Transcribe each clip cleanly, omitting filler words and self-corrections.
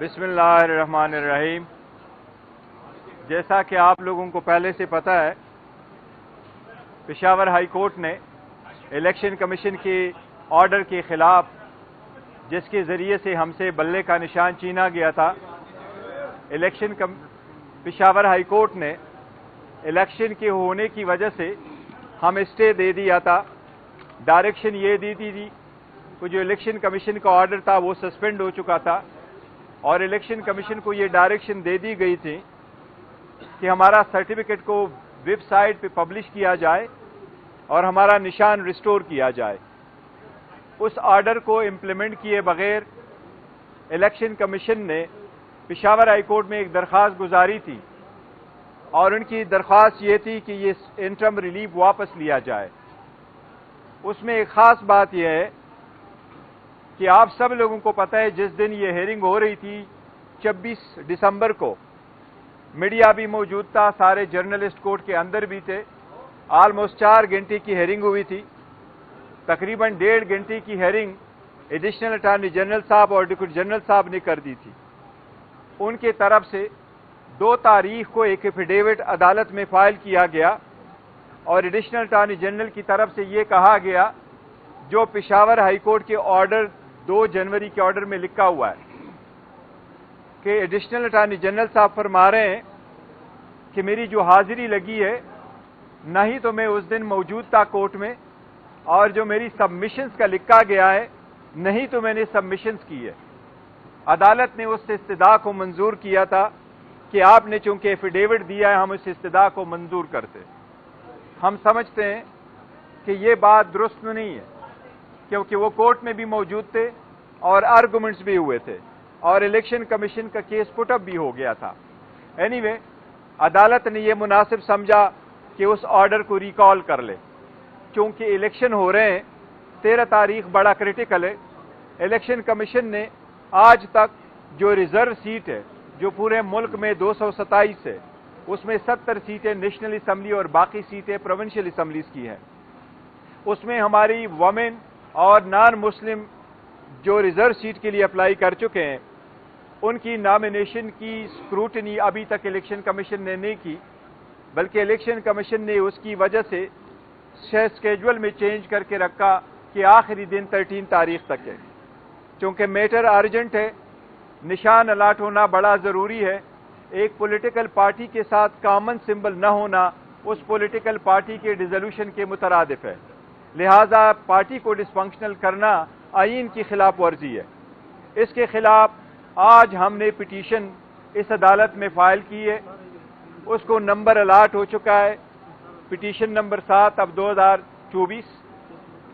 बिस्मिल्लाहिर्रहमानिर्रहीम। जैसा कि आप लोगों को पहले से पता है, पेशावर हाई कोर्ट ने इलेक्शन कमीशन के ऑर्डर के खिलाफ, जिसके ज़रिए से हमसे बल्ले का निशान छीना गया था, पेशावर हाई कोर्ट ने इलेक्शन के होने की वजह से हम स्टे दे दिया था। डायरेक्शन ये दी थी कि जो इलेक्शन कमीशन का ऑर्डर था वो सस्पेंड हो चुका था और इलेक्शन कमीशन को ये डायरेक्शन दे दी गई थी कि हमारा सर्टिफिकेट को वेबसाइट पे पब्लिश किया जाए और हमारा निशान रिस्टोर किया जाए। उस ऑर्डर को इम्प्लीमेंट किए बगैर इलेक्शन कमीशन ने पेशावर हाई कोर्ट में एक दरख्वास्त गुजारी थी और उनकी दरख्वास्त ये थी कि ये इंटरम रिलीफ वापस लिया जाए। उसमें एक ख़ास बात यह है कि आप सब लोगों को पता है, जिस दिन ये हेयरिंग हो रही थी 26 दिसंबर को, मीडिया भी मौजूद था, सारे जर्नलिस्ट कोर्ट के अंदर भी थे। ऑलमोस्ट 4 घंटे की हेयरिंग हुई थी। तकरीबन 1.5 घंटे की हेयरिंग एडिशनल अटॉर्नी जनरल साहब और डिप्टी जनरल साहब ने कर दी थी। उनके तरफ से 2 तारीख को एक एफिडेविट अदालत में फाइल किया गया और एडिशनल अटॉर्नी जनरल की तरफ से ये कहा गया, जो पेशावर हाई कोर्ट के ऑर्डर 2 जनवरी के ऑर्डर में लिखा हुआ है कि एडिशनल अटॉर्नी जनरल साहब फरमा रहे हैं कि मेरी जो हाजिरी लगी है, न ही तो मैं उस दिन मौजूद था कोर्ट में, और जो मेरी सबमिशंस का लिखा गया है नहीं तो मैंने सबमिशंस की है। अदालत ने उस इस्तदा को मंजूर किया था कि आपने चूंकि एफिडेविट दिया है, हम उस इस्तदा को मंजूर करते। हम समझते हैं कि ये बात दुरुस्त नहीं है, क्योंकि वो कोर्ट में भी मौजूद थे और आर्गुमेंट्स भी हुए थे और इलेक्शन कमीशन का केस पुटअप भी हो गया था। एनीवे, अदालत ने यह मुनासिब समझा कि उस ऑर्डर को रिकॉल कर ले। चूंकि इलेक्शन हो रहे हैं, 13 तारीख बड़ा क्रिटिकल है। इलेक्शन कमीशन ने आज तक जो रिजर्व सीट है, जो पूरे मुल्क में 227 है, उसमें 70 सीटें नेशनल असम्बली और बाकी सीटें प्रोविंशियल असम्बलीज की हैं। उसमें हमारी वमेन और नॉन मुस्लिम जो रिजर्व सीट के लिए अप्लाई कर चुके हैं, उनकी नॉमिनेशन की स्क्रूटनी अभी तक इलेक्शन कमीशन ने नहीं की, बल्कि इलेक्शन कमीशन ने उसकी वजह से स्केड्यूल में चेंज करके रखा कि आखिरी दिन 13 तारीख तक है। चूंकि मैटर अर्जेंट है, निशान अलाट होना बड़ा ज़रूरी है। एक पॉलिटिकल पार्टी के साथ कॉमन सिंबल न होना उस पॉलिटिकल पार्टी के डिसोल्यूशन के मुतरादिफ है। लिहाजा पार्टी को डिसफंक्शनल करना आईन की खिलाफ वर्जी है। इसके खिलाफ आज हमने पिटीशन इस अदालत में फाइल की है। उसको नंबर अलाट हो चुका है, पिटीशन नंबर 7 अब 2024।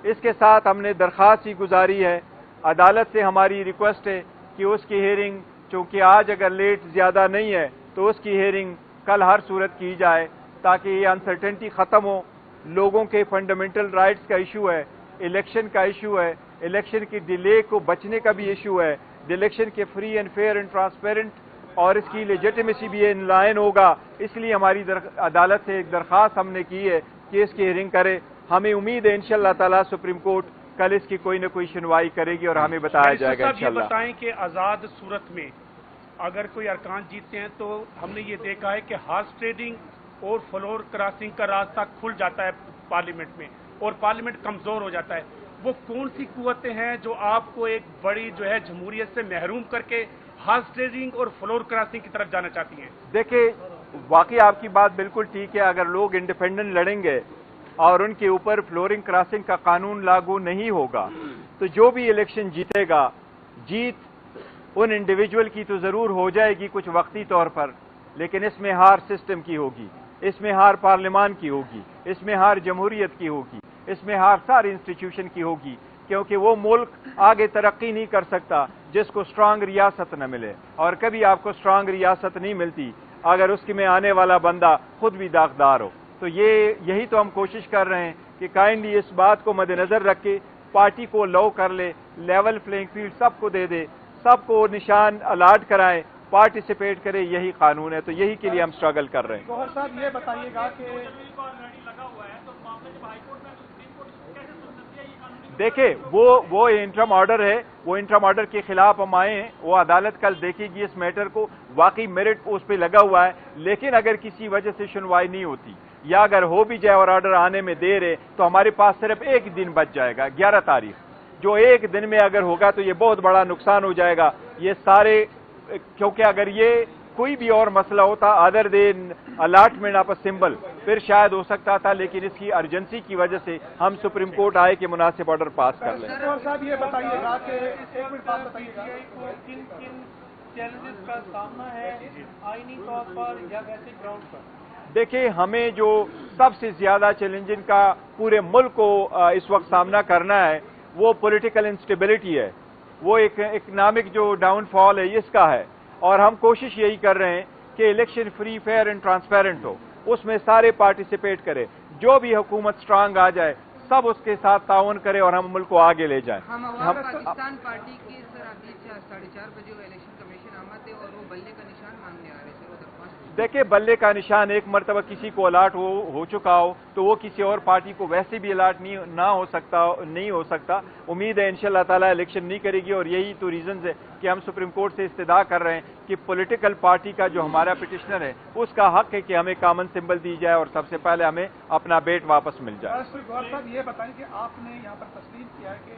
इसके साथ हमने दरख्वास्त ही गुजारी है। अदालत से हमारी रिक्वेस्ट है कि उसकी हेयरिंग, चूँकि आज अगर लेट ज़्यादा नहीं है तो उसकी हेयरिंग कल हर सूरत की जाए, ताकि ये अनसर्टेनिटी ख़त्म हो। लोगों के फंडामेंटल राइट्स का इशू है, इलेक्शन का इशू है, इलेक्शन की डिले को बचने का भी इशू है, इलेक्शन के free and fair and transparent और इसकी लेजिटिमेसी भी इन लाइन होगा। इसलिए हमारी अदालत से एक दरख्वास्त हमने की है कि इसकी हेयरिंग करे। हमें उम्मीद है इंशाअल्लाह ताला सुप्रीम कोर्ट कल इसकी कोई न कोई सुनवाई करेगी और हमें बताया जाएगा इंशाअल्लाह। ये बताएं कि आज़ाद सूरत में अगर कोई अरकान जीतते हैं तो हमने ये देखा है कि हॉर्स ट्रेडिंग और फ्लोर क्रॉसिंग का रास्ता खुल जाता है पार्लियामेंट में और पार्लियामेंट कमजोर हो जाता है। वो कौन सी कुव्वतें हैं जो आपको एक बड़ी जो है जमहूरियत से महरूम करके हॉर्स ट्रेडिंग और फ्लोर क्रॉसिंग की तरफ जाना चाहती हैं? देखिए, वाकई आपकी बात बिल्कुल ठीक है। अगर लोग इंडिपेंडेंट लड़ेंगे और उनके ऊपर फ्लोरिंग क्रॉसिंग का कानून लागू नहीं होगा तो जो भी इलेक्शन जीतेगा, जीत उन इंडिविजुअल की तो जरूर हो जाएगी कुछ वक्ती तौर पर, लेकिन इसमें हार सिस्टम की होगी, इसमें हार पार्लियामान की होगी, इसमें हार जमहूरियत की होगी, इसमें हार सारे इंस्टीट्यूशन की होगी। क्योंकि वो मुल्क आगे तरक्की नहीं कर सकता जिसको स्ट्रांग रियासत न मिले, और कभी आपको स्ट्रांग रियासत नहीं मिलती अगर उसके में आने वाला बंदा खुद भी दागदार हो। तो यही तो हम कोशिश कर रहे हैं कि काइंडली इस बात को मद्देनजर रख के पार्टी को लो कर ले, लेवल प्लेइंग फील्ड सबको दे दे, सबको निशान अलाट कराएं, पार्टिसिपेट करे। यही कानून है, तो यही के लिए हम स्ट्रगल कर रहे हैं। गौहर साहब, ये बताइएगा कि دیکھیں وہ انٹرم آرڈر ہے, وہ انٹرم آرڈر کے خلاف ہم آئے ہیں, وہ عدالت کل دیکھے گی اس میٹر کو, واقعی میرٹ اس پہ لگا ہوا ہے, لیکن اگر کسی وجہ سے سنوائی نہیں ہوتی یا اگر ہو بھی جائے اور آرڈر آنے میں دیر ہے تو ہمارے پاس صرف ایک دن بچ جائے گا, 11 تاریخ, جو ایک دن میں اگر ہوگا تو یہ بہت بڑا نقصان ہو جائے گا. یہ سارے, کیونکہ اگر یہ کوئی بھی اور مسئلہ ہوتا other then allotment of a symbol پھر شاید ہو سکتا تھا, لیکن اس کی ارجنسی کی وجہ سے ہم سپریم کورٹ آئے کہ مناسب آرڈر پاس کر لیں. صاحب یہ بتائیے گا کہ ایک منٹ بات بتائیے گا کن کن چیلنجز کا سامنا ہے آئینی طور پر یا ویسے گراؤنڈ پر؟ دیکھیں ہمیں جو سب سے زیادہ چیلنجن کا پورے ملک کو اس وقت سامنا کرنا ہے وہ پولیٹیکل انسٹیبلٹی ہے, وہ ایک اکنامک جو ڈاؤن فال ہے اس کا ہے, اور ہم کوشش یہی کر رہے ہیں کہ election free fair and transparent ہو, اس میں سارے پارٹیسپیٹ کرے, جو بھی حکومت سٹرانگ آ جائے سب اس کے ساتھ تعاون کرے اور ہم ملک کو آگے لے جائیں. ہم پاکستان پارٹی کی سر ابھی 4:30 بجے الیکشن کمیشن آمد ہے اور وہ بلے کا نشان مانگنے آ رہے سر وہ درخواست. دیکھیں بلے کا نشان ایک مرتبہ کسی کو الاٹ ہو چکا ہو تو وہ کسی اور پارٹی کو ویسے بھی الاٹ نہیں ہو سکتا. امید ہے انشاءاللہ تعالی الیکشن نہیں کرے گی, اور یہی تو ریزنز ہے کہ ہم سپریم کورٹ سے استدعا کر رہے ہیں کہ پولیٹیکل پارٹی کا جو ہمارا پٹیشنر ہے اس کا حق ہے کہ ہمیں کامن سمبل دی جائے اور سب سے پہلے ہمیں اپنا بیٹ واپس مل جائے. گور صاحب یہ بتائیں کہ آپ نے یہاں پر تسلیم کیا ہے کہ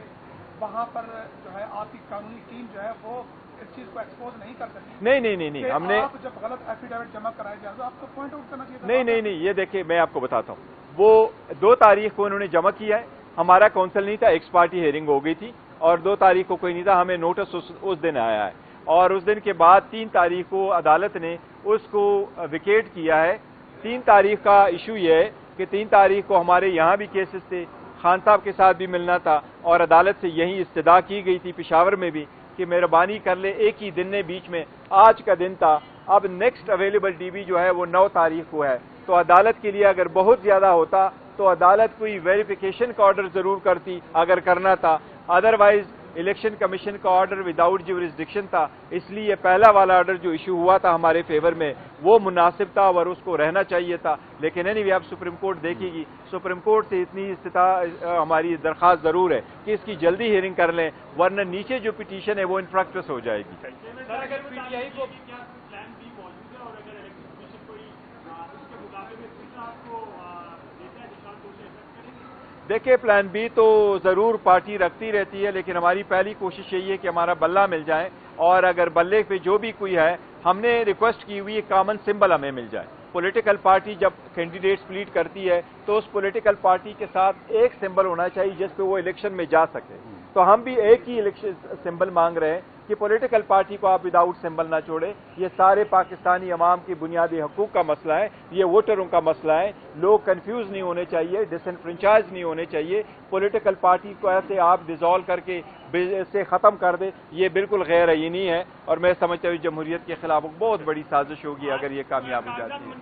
وہاں پر جو ہے آپ کی قانونی ٹیم جو ہے وہ اس چیز کو ایکسپوز نہیں کر سکتی؟ نہیں, ہم نے جب غلط ایفیڈیوٹ جمع کرائے جائے تو آپ کو پوائنٹ آؤٹ کرنا چاہیے. نہیں, یہ دیکھیں میں آپ کو بتاتا ہوں, وہ 2 تاریخ کو انہوں نے جمع کیا ہے, ہمارا کونسل نہیں تھا, ایکس پارٹی ہیئرنگ ہو گئی تھی, اور 2 تاریخ کو کوئی نہیں تھا, ہمیں نوٹس اس دن آیا ہے, اور اس دن کے بعد 3 تاریخ کو عدالت نے اس کو ویکیٹ کیا ہے. 3 تاریخ کا ایشو یہ ہے کہ 3 تاریخ کو ہمارے یہاں بھی کیسز تھے, خان صاحب کے ساتھ بھی ملنا تھا, اور عدالت سے یہی استدعا کی گئی تھی پشاور میں بھی کہ مہربانی کر لے, ایک ہی دن نے بیچ میں, آج کا دن تھا, اب نیکسٹ اویلیبل ڈی بی جو ہے وہ 9 تاریخ کو ہے. تو عدالت کے لیے اگر بہت زیادہ ہوتا تو عدالت کوئی ویریفیکیشن کا آرڈر ضرور کرتی اگر کرنا تھا, ادروائز الیکشن کمیشن کا آرڈر وداؤٹ جیورسڈکشن تھا, اس لیے پہلا والا آرڈر جو ایشو ہوا تھا ہمارے فیور میں وہ مناسب تھا اور اس کو رہنا چاہیے تھا. لیکن اینی وے اب سپریم کورٹ دیکھے گی, سپریم کورٹ سے اتنی ہماری درخواست ضرور ہے کہ اس کی جلدی ہیئرنگ کر لیں, ورنہ نیچے جو پٹیشن ہے وہ انفریکٹس ہو جائے گی. دیکھیں پلان بی تو ضرور پارٹی رکھتی رہتی ہے, لیکن ہماری پہلی کوشش یہی ہے کہ ہمارا بلہ مل جائے, اور اگر بلے پہ جو بھی کوئی ہے ہم نے ریکویسٹ کی ہوئی کامن سمبل ہمیں مل جائے. پولیٹیکل پارٹی جب کینڈیڈیٹ سپلیٹ کرتی ہے تو اس پولیٹیکل پارٹی کے ساتھ ایک سمبل ہونا چاہیے جس پہ وہ الیکشن میں جا سکے. تو ہم بھی ایک ہی الیکشن سمبل مانگ رہے ہیں کہ پولیٹیکل پارٹی کو آپ وداؤٹ سمبل نہ چھوڑیں. یہ سارے پاکستانی عوام کی بنیادی حقوق کا مسئلہ ہے, یہ ووٹروں کا مسئلہ ہے, لوگ کنفیوز نہیں ہونے چاہیے, ڈس انفرنچائز نہیں ہونے چاہیے. پولیٹیکل پارٹی کو ایسے آپ ڈیزالو کر کے سے ختم کر دے, یہ بالکل غیر عینی ہے, اور میں سمجھتا ہوں جمہوریت کے خلاف بہت بڑی سازش ہوگی اگر یہ کامیاب ہو جاتی ہے.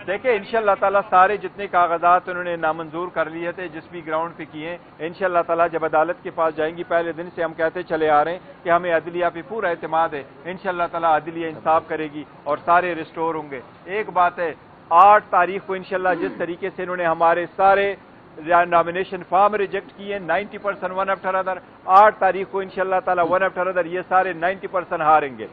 دیکھیں انشاءاللہ تعالیٰ سارے جتنے کاغذات انہوں نے نامنظور کر لیے تھے جس بھی گراؤنڈ پہ کیے ہیں, انشاءاللہ تعالیٰ جب عدالت کے پاس جائیں گی, پہلے دن سے ہم کہتے چلے آ رہے ہیں کہ ہمیں عدلیہ پہ پورا اعتماد ہے, انشاءاللہ تعالیٰ عدلیہ انصاف کرے گی اور سارے ریسٹور ہوں گے. ایک بات ہے, 8 تاریخ کو انشاءاللہ جس طریقے سے انہوں نے ہمارے سارے نامینیشن فارم ریجیکٹ کیے 90% ون آفٹر ادر, 8 تاریخ کو انشاءاللہ تعالیٰ ون آفٹر ادر یہ سارے 90% ہاریں گے.